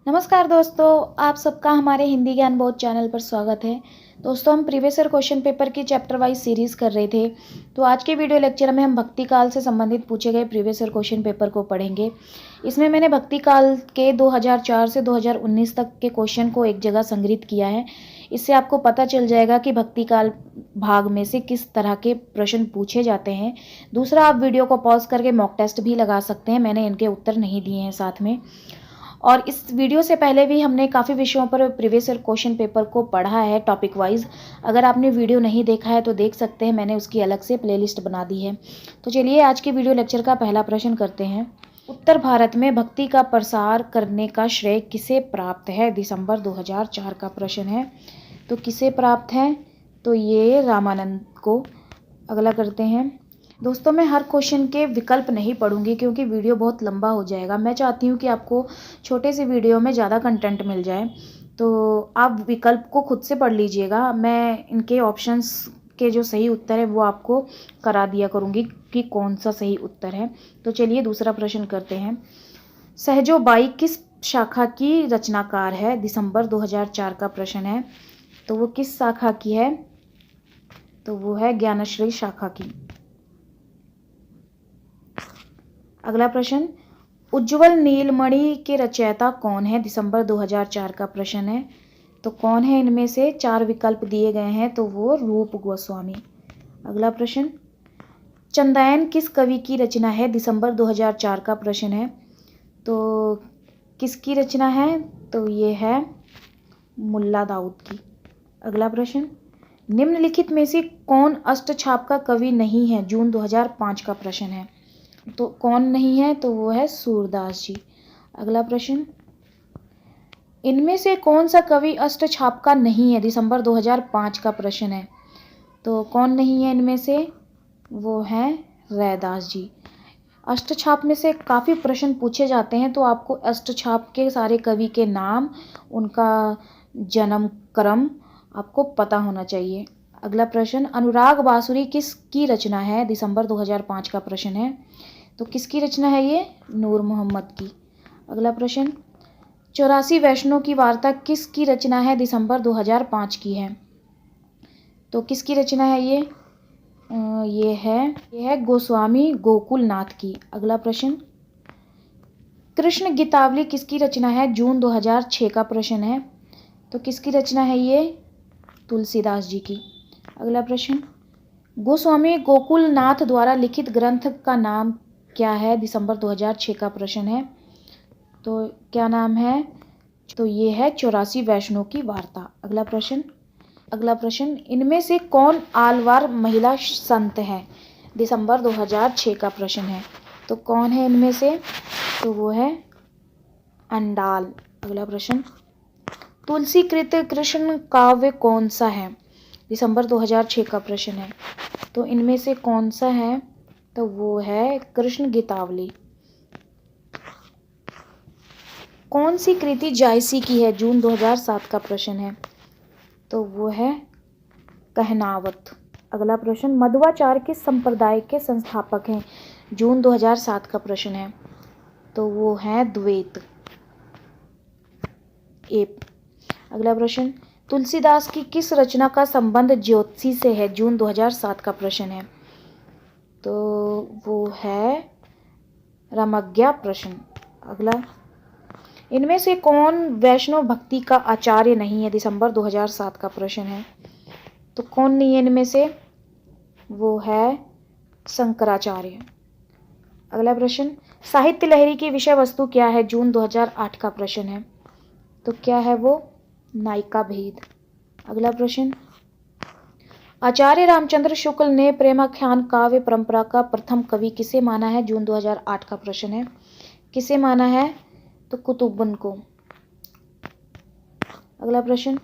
नमस्कार दोस्तों, आप सबका हमारे हिंदी ज्ञान बोध चैनल पर स्वागत है। दोस्तों, हम प्रीवियस ईयर क्वेश्चन पेपर की चैप्टर वाइज सीरीज़ कर रहे थे। तो आज के वीडियो लेक्चर में हम भक्ति काल से संबंधित पूछे गए प्रीवियस ईयर क्वेश्चन पेपर को पढ़ेंगे। इसमें मैंने भक्ति काल के 2004 से 2019 तक के क्वेश्चन को एक जगह संग्रहित किया है। इससे आपको पता चल जाएगा कि भक्ति काल भाग में से किस तरह के प्रश्न पूछे जाते हैं। दूसरा, आप वीडियो को पॉज करके मॉक टेस्ट भी लगा सकते हैं। मैंने इनके उत्तर नहीं दिए हैं साथ में। और इस वीडियो से पहले भी हमने काफ़ी विषयों पर प्रीवियस ईयर क्वेश्चन पेपर को पढ़ा है टॉपिक वाइज। अगर आपने वीडियो नहीं देखा है तो देख सकते हैं, मैंने उसकी अलग से प्लेलिस्ट बना दी है। तो चलिए आज के वीडियो लेक्चर का पहला प्रश्न करते हैं। उत्तर भारत में भक्ति का प्रसार करने का श्रेय किसे प्राप्त है? दिसंबर 2004 का प्रश्न है। तो किसे प्राप्त है? तो ये रामानंद को। अगला करते हैं। दोस्तों, मैं हर क्वेश्चन के विकल्प नहीं पढ़ूंगी क्योंकि वीडियो बहुत लंबा हो जाएगा। मैं चाहती हूँ कि आपको छोटे से वीडियो में ज़्यादा कंटेंट मिल जाए, तो आप विकल्प को खुद से पढ़ लीजिएगा। मैं इनके ऑप्शंस के जो सही उत्तर है वो आपको करा दिया करूँगी कि कौन सा सही उत्तर है। तो चलिए दूसरा प्रश्न करते हैं। सहजोबाई किस शाखा की रचनाकार है? दिसंबर 2004 का प्रश्न है। तो वो किस शाखा की है? तो वो है ज्ञानश्री शाखा की। अगला प्रश्न, उज्ज्वल नीलमणि के रचयिता कौन है? दिसंबर 2004 का प्रश्न है। तो कौन है इनमें से? 4 विकल्प दिए गए हैं, तो वो रूप गोस्वामी। अगला प्रश्न, चंदायन किस कवि की रचना है? दिसंबर 2004 का प्रश्न है। तो किसकी रचना है? तो ये है मुल्ला दाऊद की। अगला प्रश्न, निम्नलिखित में से कौन अष्टछाप का कवि नहीं है? जून 2005 का प्रश्न है। तो कौन नहीं है? तो वो है सूरदास जी। अगला प्रश्न, इनमें से कौन सा कवि अष्टछाप का नहीं है? दिसंबर 2005 का प्रश्न है। तो कौन नहीं है इनमें से? वो है रैदास जी। अष्टछाप में से काफ़ी प्रश्न पूछे जाते हैं, तो आपको अष्टछाप के सारे कवि के नाम, उनका जन्म क्रम आपको पता होना चाहिए। अगला प्रश्न, अनुराग बांसुरी किसकी रचना है? दिसंबर 2005 का प्रश्न है। तो किसकी रचना है ये? नूर मोहम्मद की। अगला प्रश्न, 84 वैष्णव की वार्ता किसकी रचना है? दिसंबर 2005 की है। तो किसकी रचना है ये? ये है गोस्वामी गोकुलनाथ की। अगला प्रश्न, कृष्ण गीतावली किसकी रचना है? जून 2006 का प्रश्न है। तो किसकी रचना है ये? तुलसीदास जी की। अगला प्रश्न, गोस्वामी गोकुलनाथ द्वारा लिखित ग्रंथ का नाम क्या है? दिसंबर 2006 का प्रश्न है। तो क्या नाम है? तो ये है 84 वैष्णव की वार्ता। अगला प्रश्न, इनमें से कौन आलवार महिला संत है? दिसंबर 2006 का प्रश्न है। तो कौन है इनमें से? तो वो है अंडाल। अगला प्रश्न, तुलसीकृत कृष्ण काव्य कौन सा है? दिसंबर 2006 का प्रश्न है। तो इनमें से कौन सा है? तो वो है कृष्ण गीतावली। कौन सी कृति जायसी की है? जून 2007 का प्रश्न है। तो वो है कहनावत। अगला प्रश्न, मध्वाचार्य किस संप्रदाय के संस्थापक हैं? जून 2007 का प्रश्न है। तो वो है द्वैत। अगला प्रश्न, तुलसीदास की किस रचना का संबंध ज्योतिषी से है? जून 2007 का प्रश्न है। तो वो है रामज्ञा प्रश्न। अगला, इनमें से कौन वैष्णव भक्ति का आचार्य नहीं है? दिसंबर 2007 का प्रश्न है। तो कौन नहीं है इनमें से? वो है शंकराचार्य। अगला प्रश्न, साहित्य लहरी की विषय वस्तु क्या है? जून 2008 का प्रश्न है। तो क्या है वो? नायिका भेद। अगला प्रश्न, आचार्य रामचंद्र शुक्ल ने प्रेमाख्यान काव्य परंपरा का प्रथम कवि किसे माना है? जून 2008 का प्रश्न है। किसे माना है? तो कुतुब्बन को। अगला प्रश्न,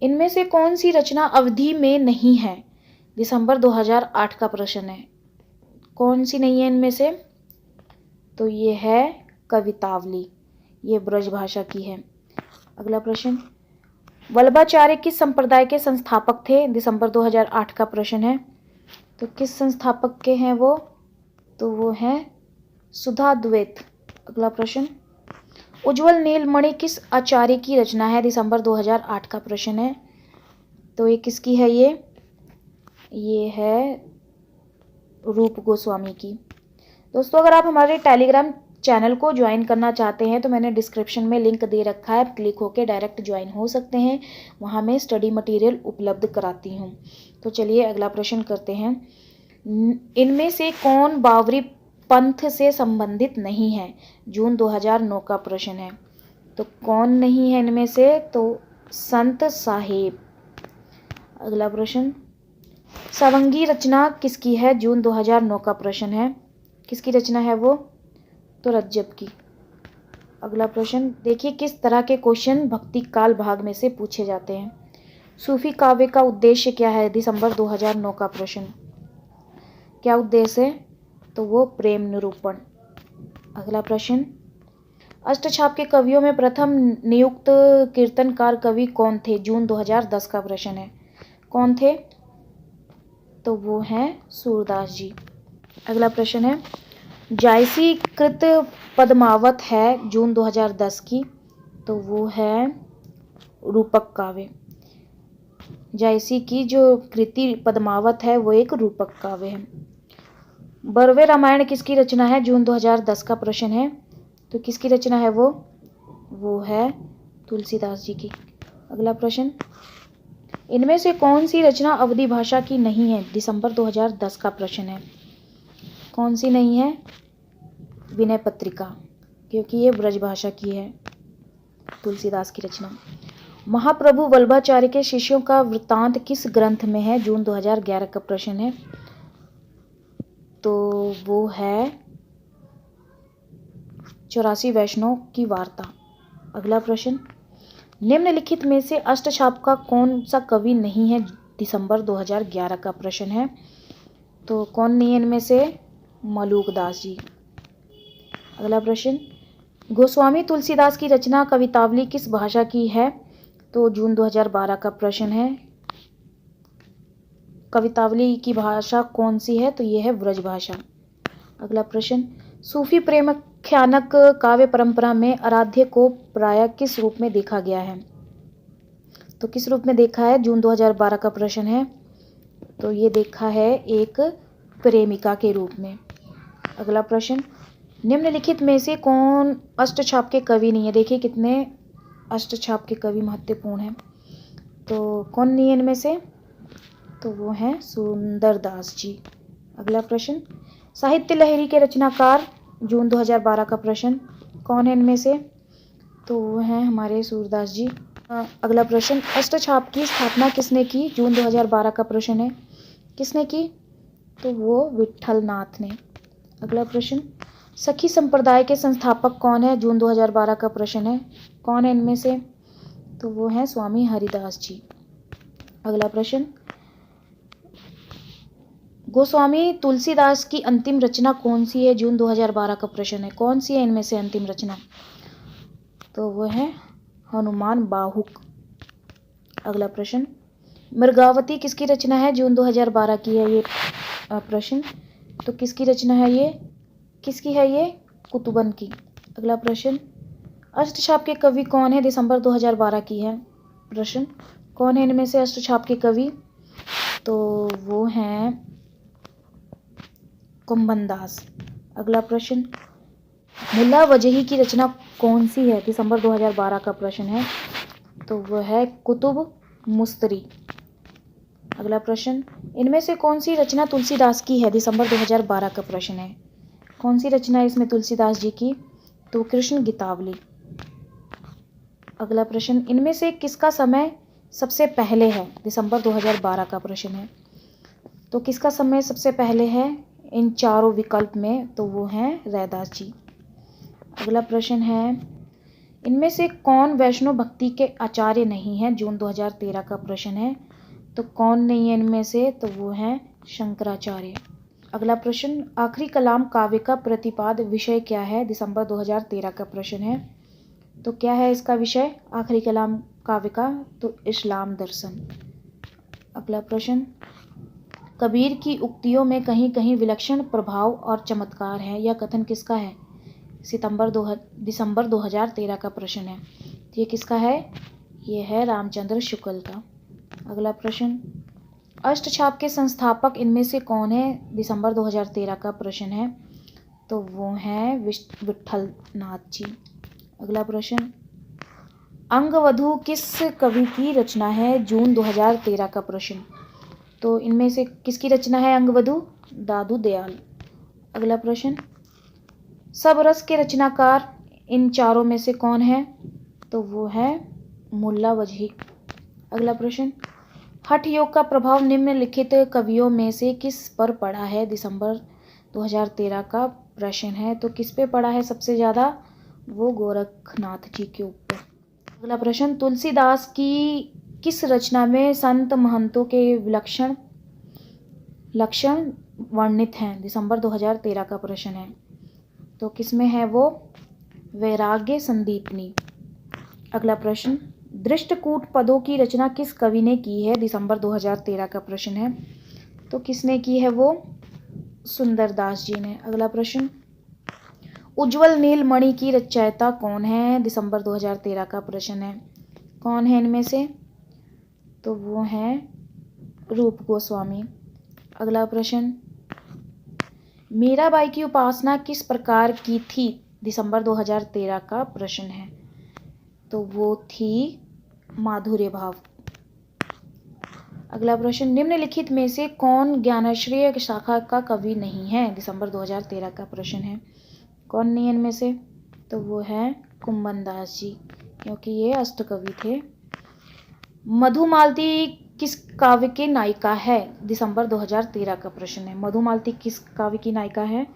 इनमें से कौन सी रचना अवधि में नहीं है? दिसंबर 2008 का प्रश्न है। कौन सी नहीं है इनमें से? तो ये है कवितावली, ये ब्रज भाषा की है। अगला प्रश्न, वल्लभाचार्य किस संप्रदाय के संस्थापक थे? दिसंबर 2008 का प्रश्न है। तो किस संस्थापक के हैं वो? तो वो हैं सुधा द्वैत। अगला प्रश्न, उज्ज्वल नीलमणि किस आचार्य की रचना है? दिसंबर 2008 का प्रश्न है। तो ये किसकी है? ये है रूप गोस्वामी की। दोस्तों, अगर आप हमारे टेलीग्राम चैनल को ज्वाइन करना चाहते हैं तो मैंने डिस्क्रिप्शन में लिंक दे रखा है, आप क्लिक होकर डायरेक्ट ज्वाइन हो सकते हैं। वहाँ मैं स्टडी मटेरियल उपलब्ध कराती हूँ। तो चलिए अगला प्रश्न करते हैं। इनमें से कौन बावरी पंथ से संबंधित नहीं है? जून 2009 का प्रश्न है। तो कौन नहीं है इनमें से? तो संत साहिब। अगला प्रश्न, सवंगी रचना किसकी है? जून 2009 का प्रश्न है। किसकी रचना है वो? तो रज्जब की। अगला प्रश्न देखिए, किस तरह के क्वेश्चन भक्ति काल भाग में से पूछे जाते हैं? सूफी काव्य का उद्देश्य क्या है? दिसंबर 2009 का प्रश्न। क्या उद्देश्य है? तो वो प्रेम निरूपण। अगला प्रश्न, अष्टछाप के कवियों में प्रथम नियुक्त कीर्तनकार कवि कौन थे? जून 2010 का प्रश्न है। कौन थे? तो वो हैं सूरदास जी। अगला प्रश्न है, जायसी कृत पद्मावत है जून 2010 की? तो वो है रूपक काव्य। जायसी की जो कृति पद्मावत है वो एक रूपक काव्य है। बरवे रामायण किसकी रचना है? जून 2010 का प्रश्न है। तो किसकी रचना है वो है तुलसीदास जी की। अगला प्रश्न, इनमें से कौन सी रचना अवधी भाषा की नहीं है? दिसंबर 2010 का प्रश्न है। कौन सी नहीं है? विनय पत्रिका, क्योंकि ये ब्रज भाषा की है, तुलसीदास की रचना। महाप्रभु वल्लभाचार्य के शिष्यों का वृत्तांत किस ग्रंथ में है? जून 2011 का प्रश्न है। तो वो है 84 वैष्णव की वार्ता। अगला प्रश्न, निम्नलिखित में से अष्टछाप का कौन सा कवि नहीं है? दिसंबर 2011 का प्रश्न है। तो कौन नहीं है इनमें से? मलूकदास जी। अगला प्रश्न, गोस्वामी तुलसीदास की रचना कवितावली किस भाषा की है? तो जून 2012 का प्रश्न है। कवितावली की भाषा कौन सी है? तो ये है ब्रज भाषा। अगला प्रश्न, सूफी प्रेमाख्यानक काव्य परंपरा में आराध्य को प्रायः किस रूप में देखा गया है? तो किस रूप में देखा है? जून 2012 का प्रश्न है। तो ये देखा है एक प्रेमिका के रूप में। अगला प्रश्न, निम्नलिखित में से कौन अष्टछाप के कवि नहीं है? देखिए कितने अष्टछाप के कवि महत्वपूर्ण हैं। तो कौन नहीं है इनमें से? तो वो हैं सुंदरदास जी। अगला प्रश्न, साहित्य लहरी के रचनाकार जून 2012 का प्रश्न। कौन है इनमें से? तो वो हैं हमारे सूरदास जी। अगला प्रश्न, अष्टछाप की स्थापना किसने की? जून 2012 का प्रश्न है। किसने की? तो वो विट्ठल नाथ ने। अगला प्रश्न, सखी संप्रदाय के संस्थापक कौन है? जून 2012 का प्रश्न है। कौन है इनमें से? तो वो हैं स्वामी हरिदास जी। अगला प्रश्न, गोस्वामी तुलसीदास की अंतिम रचना कौन सी है? जून 2012 का प्रश्न है। कौन सी है इनमें से अंतिम रचना? तो वो है हनुमान बाहुक। अगला प्रश्न, मृगावती किसकी रचना है? जून 2012 की है ये प्रश्न। तो किसकी रचना है ये? किसकी है ये? कुतुबन की। अगला प्रश्न, अष्टछाप के कवि कौन है? दिसंबर 2012 की है प्रश्न। कौन है इनमें से अष्टछाप के कवि? तो वो हैं कुंभन दास। अगला प्रश्न, मुल्ला वजही की रचना कौन सी है? दिसंबर 2012 का प्रश्न है। तो वह है कुतुब मुस्तरी। अगला प्रश्न, इनमें से कौन सी रचना तुलसीदास की है? दिसंबर 2012 का प्रश्न है। कौन सी रचना है इसमें तुलसीदास जी की? तो कृष्ण गीतावली। अगला प्रश्न, इनमें से किसका समय सबसे पहले है? दिसंबर 2012 का प्रश्न है। तो किसका समय सबसे पहले है इन चारों विकल्प में? तो वो हैं रैदास जी। अगला प्रश्न है, इनमें से कौन वैष्णव भक्ति के आचार्य नहीं है? जून 2013 का प्रश्न है। तो कौन नहीं है इनमें से? तो वो हैं शंकराचार्य। अगला प्रश्न, आखिरी कलाम काव्य का प्रतिपाद विषय क्या है? दिसंबर 2013 का प्रश्न है। तो क्या है इसका विषय आखिरी कलाम काव्य का? तो इस्लाम दर्शन। अगला प्रश्न, कबीर की उक्तियों में कहीं कहीं विलक्षण प्रभाव और चमत्कार है, यह कथन किसका है? दिसंबर 2013 का प्रश्न है। ये किसका है? ये है रामचंद्र शुक्ल का। अगला प्रश्न, अष्टछाप के संस्थापक इनमें से कौन है? दिसंबर 2013 का प्रश्न है, तो वो हैं विट्ठल नाथ जी। अगला प्रश्न, अंगवधू किस कवि की रचना है? जून 2013 का प्रश्न, तो इनमें से किसकी रचना है अंगवधू? दादू दयाल। अगला प्रश्न, सब रस के रचनाकार इन चारों में से कौन है? तो वो है मुल्ला वजही। अगला प्रश्न, हठ योग का प्रभाव निम्नलिखित कवियों में से किस पर पड़ा है? दिसंबर 2013 का प्रश्न है, तो किस पे पड़ा है सबसे ज़्यादा? वो गोरखनाथ जी के ऊपर। अगला प्रश्न, तुलसीदास की किस रचना में संत महंतों के विलक्षण लक्षण वर्णित हैं? दिसंबर 2013 का प्रश्न है, तो किसमें है वो? वैराग्य संदीपनी। अगला प्रश्न, दृष्टकूट पदों की रचना किस कवि ने की है? दिसंबर 2013 का प्रश्न है, तो किसने की है वो? सुंदरदास जी ने। अगला प्रश्न, उज्ज्वल नीलमणि की रचयिता कौन है? दिसंबर 2013 का प्रश्न है, कौन है इनमें से? तो वो हैं रूप गोस्वामी। अगला प्रश्न, मीराबाई की उपासना किस प्रकार की थी? दिसंबर 2013 का प्रश्न है, तो वो थी माधुर्य भाव। अगला प्रश्न, निम्नलिखित में से कौन ज्ञानाश्रय शाखा का कवि नहीं है? दिसंबर 2013 का प्रश्न है, कौन नहीं है इनमें से? तो वो है कुंभन दास जी, क्योंकि ये अष्टकवि थे। मधुमालती किस काव्य की नायिका है? दिसंबर 2013 का प्रश्न है, मधुमालती किस काव्य की नायिका है?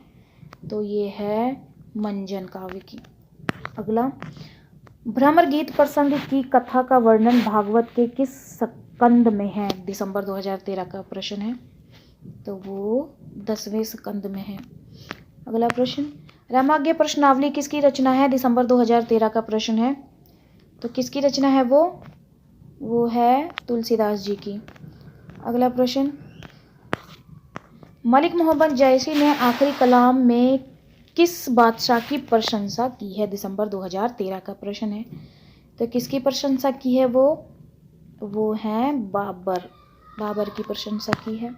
तो ये है मंजन काव्य की। अगला, भ्रमर गीत प्रसंग की कथा का वर्णन भागवत के किस स्कंद में है? दिसंबर 2013 का प्रश्न है, तो वो 10वें स्कंद में है। अगला प्रश्न, रामाज्ञ प्रश्नावली किसकी रचना है? दिसंबर 2013 का प्रश्न है, तो किसकी रचना है वो है तुलसीदास जी की। अगला प्रश्न, मलिक मोहम्मद जैसी ने आखिरी कलाम में किस बादशाह की प्रशंसा की है? दिसंबर 2013 का प्रश्न है, तो किसकी प्रशंसा की है वो हैं बाबर की प्रशंसा की है।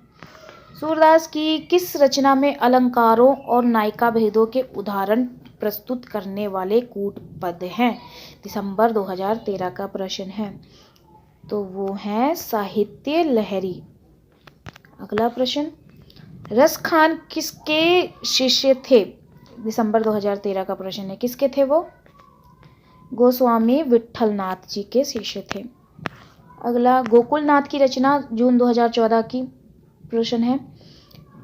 सूरदास की किस रचना में अलंकारों और नायिका भेदों के उदाहरण प्रस्तुत करने वाले कूट पद हैं? दिसंबर 2013 का प्रश्न है, तो वो हैं साहित्य लहरी। अगला प्रश्न, रस खान किसके शिष्य थे? दिसंबर 2013 का प्रश्न है, किसके थे वो? गोस्वामी विट्ठलनाथ जी के शिष्य थे। अगला, गोकुलनाथ की रचना जून 2014 की प्रश्न है,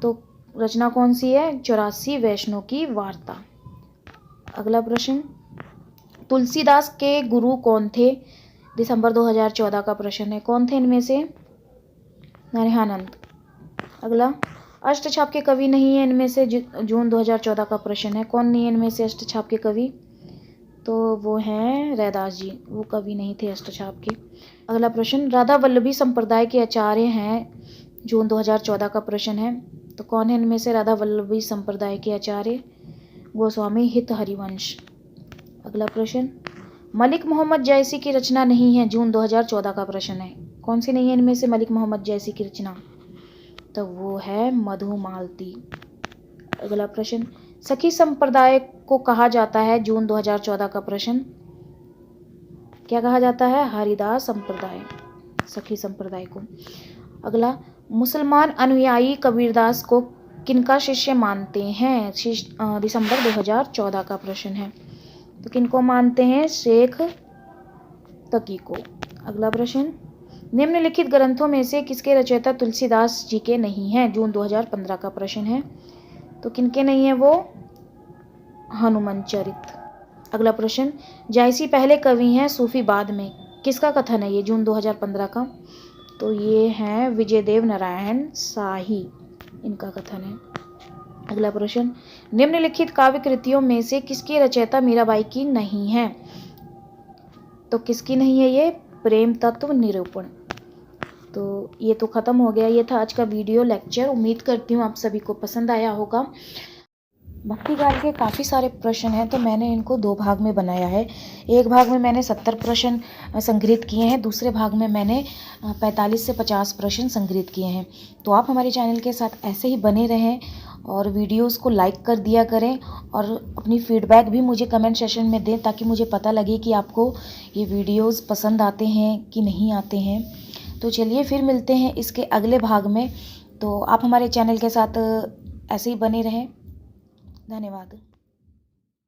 तो रचना कौन सी है? 84 वैष्णव की वार्ता। अगला प्रश्न, तुलसीदास के गुरु कौन थे? दिसंबर 2014 का प्रश्न है, कौन थे इनमें से? नरहानंद। अगला, अष्टछाप के कवि नहीं है इनमें से? जून 2014 का प्रश्न है, कौन नहीं है इनमें से अष्टछाप के कवि? तो वो हैं रैदास जी, वो कवि नहीं थे अष्टछाप के। अगला प्रश्न, राधा वल्लभी संप्रदाय के आचार्य हैं? जून 2014 का प्रश्न है, तो कौन है इनमें से राधा वल्लभी संप्रदाय के आचार्य? गोस्वामी हित हरिवंश। अगला प्रश्न, मलिक मोहम्मद जैसी की रचना नहीं है? जून 2014 का प्रश्न है, कौन सी नहीं है इनमें से मलिक मोहम्मद जैसी की रचना? तो वो है मधुमालती। अगला प्रश्न, सखी संप्रदाय को कहा जाता है? जून 2014 का प्रश्न, क्या कहा जाता है? हरिदास संप्रदाय, सखी संप्रदाय को। अगला, मुसलमान अनुयायी कबीरदास को किनका शिष्य मानते हैं? दिसंबर 2014 का प्रश्न है, तो किनको मानते हैं? शेख तकी को। अगला प्रश्न, निम्नलिखित ग्रंथों में से किसके रचयिता तुलसीदास जी के नहीं हैं? जून 2015 का प्रश्न है, तो किनके नहीं है वो? हनुमान चरित। अगला प्रश्न, जैसी पहले कवि हैं सूफी बाद में, किसका कथन है ये? जून 2015 का, तो ये हैं विजयदेव नारायण शाही, इनका कथन है। अगला प्रश्न, निम्नलिखित काव्य कृतियों में से किसकी रचयिता मीराबाई की नहीं है? तो किसकी नहीं है ये? प्रेम तत्व निरूपण। तो ये तो ख़त्म हो गया, ये था आज का वीडियो लेक्चर। उम्मीद करती हूँ आप सभी को पसंद आया होगा। भक्ति काल के काफ़ी सारे प्रश्न हैं, तो मैंने इनको 2 भाग में बनाया है। एक भाग में मैंने 70 प्रश्न संग्रहित किए हैं, दूसरे भाग में मैंने 45 से 50 प्रश्न संग्रहित किए हैं। तो आप हमारे चैनल के साथ ऐसे ही बने रहें और वीडियोस को लाइक कर दिया करें और अपनी फीडबैक भी मुझे कमेंट सेशन में दें, ताकि मुझे पता लगे कि आपको ये वीडियोस पसंद आते हैं कि नहीं आते हैं। तो चलिए फिर मिलते हैं इसके अगले भाग में। तो आप हमारे चैनल के साथ ऐसे ही बने रहें। धन्यवाद।